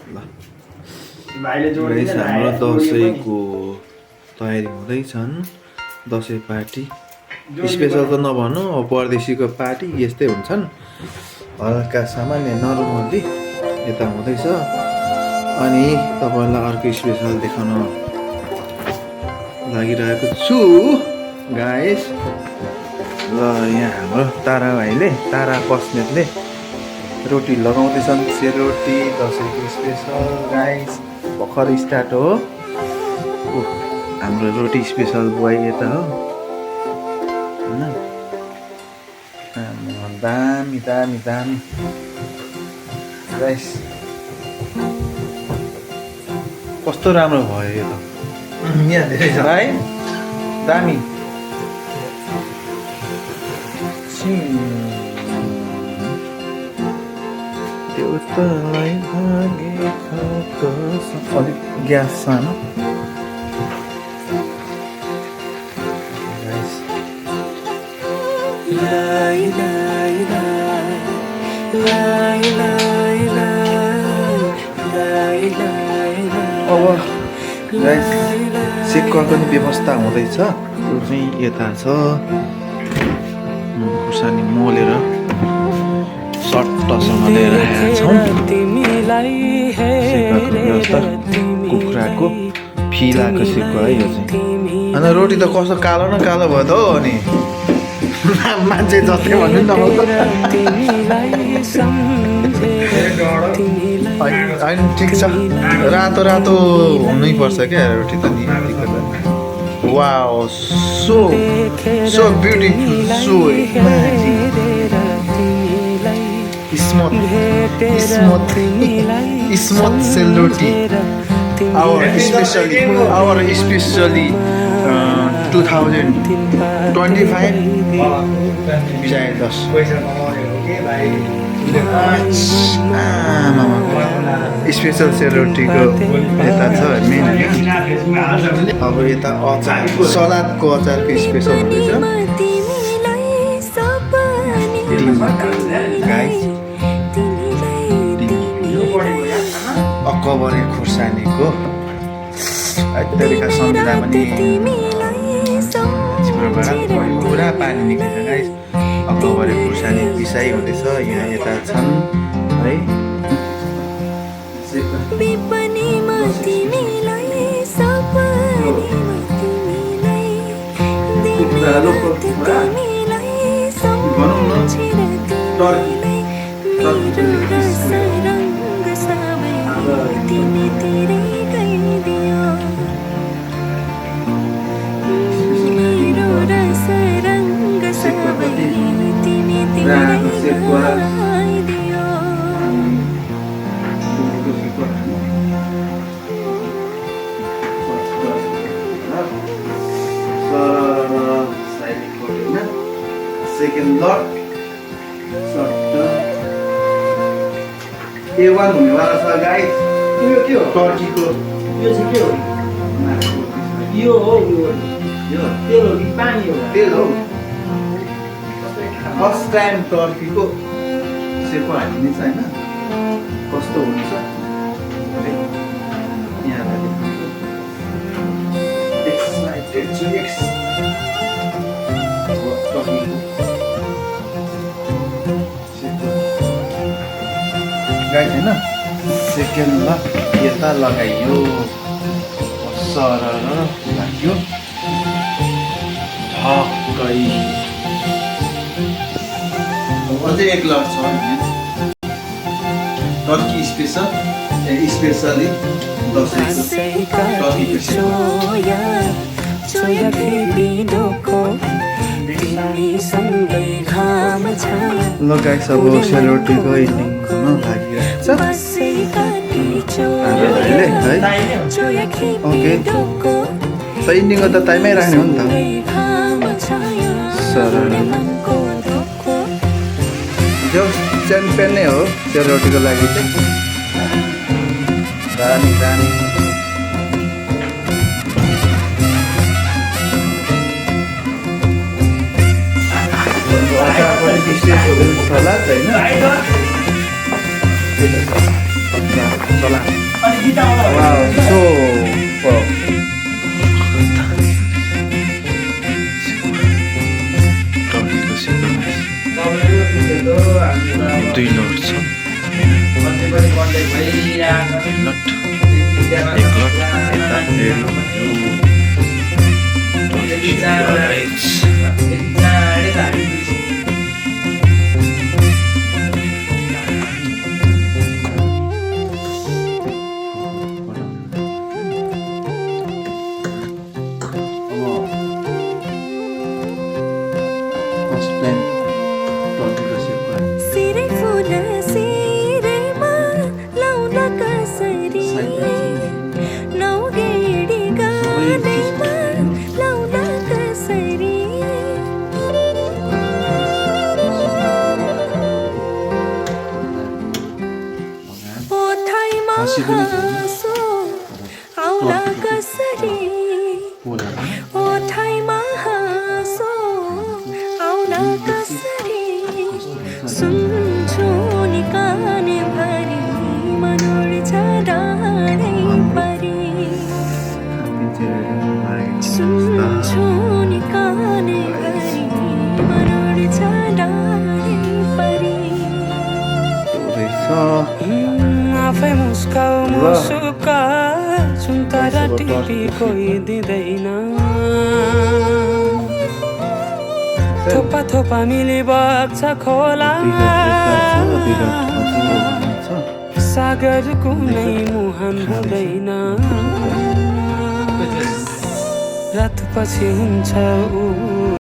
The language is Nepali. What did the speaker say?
ल हाम्रो दसैँको तयारी हुँदैछन्। दसैँ पार्टी स्पेसल त नभनौँ, अब परदेशीको पार्टी यस्तै हुन्छन्। हल्का सामान्य नर्मली यता हुँदैछ। अनि तपाईँलाई अर्को स्पेसल देखाउन लागिरहेको छु गाइस। ल यहाँ हाम्रो तारा भाइले, तारा बस्नेतले रोटी लगाउँदैछन्। सेलरोटी दसैँको स्पेसल गाइस, भर्खर स्टार्ट हो। हाम्रो रोटी स्पेसल बोय यता हो होइन। दामी दामी दामी गाइस, कस्तो राम्रो भयो यो त यहाँ धेरै छ है, दामी। त्यो तलाई अलिक ग्यास सानो अब गाइस सेकको पनि व्यवस्था हुँदैछ। त्यो चाहिँ यता छ, खुर्सानी मोलेर सट्टसँग लिएर आएका छौँ। सेकको व्यवस्था, कुखुराको फिलाको सेकको है यो चाहिँ। अन्त रोटी त कस्तो कालो न कालो भयो त हो। अनि मान्छे जस्तै भन्नु न होइन, ठिक छ। रातो रातो हुनै पर्छ क्या रोटी त नि। Wow, so so beautiful, so smooth smooth smooth सेलरोटी। our especially 2025 विजय दस स्पेसल सेलरोटीको यता छ मेन। अब यता अचार, सलादको अचारको स्पेसल हुँदैछ गाइस। अकबरे खुर्सानीको तरिका सम्झिँदा पनि जिब्रोबाट पुरा पानी निक्लिन्छ गाइस। अकबरे खुर्सानी पिसाइ हुँदैछ यहाँ यता छन् है। सेकेन्ड लट A1 हुनेवाला छ गाइस। यो के हो? टर्कीको। यो चाहिँ के हो? यो हो, यो तेल हो कि पानी हो? तेल हो। फर्स्ट टाइम टर्कीको सेको हालिने छ होइन, कस्तो हुन्छ यहाँ एक्साइटेड छु। गाइस होइन, सेकेन्ड ल यता लगाइयो, सरर लाग्यो ठक्कै। अझै एक लट छ टर्की स्पेसल, स्पेसली दसैँको टर्कीको सेको। ल गाइस, अब सेलरोटीको इन्डिङ हुन लागिरहेको छ है। ओके, त इन्डिङको त टाइमै राख्ने हो नि त। जो च्याम्पियन नै हो सेलरोटीको लागि चाहिँ। दामी दामी होला छैन। चला अनि गीतामा वाउ सो टर्कीको सिक्वेन्स 2 नोट छ लट एक लट यता आफै मुस्काउ मुसुका सुन्तरा टिपी कोही दिँदैन थोपा थोपा मिली बग्छ खोला सागर कुनै मुहान हुँदैन रात पछि हुन्छ ऊ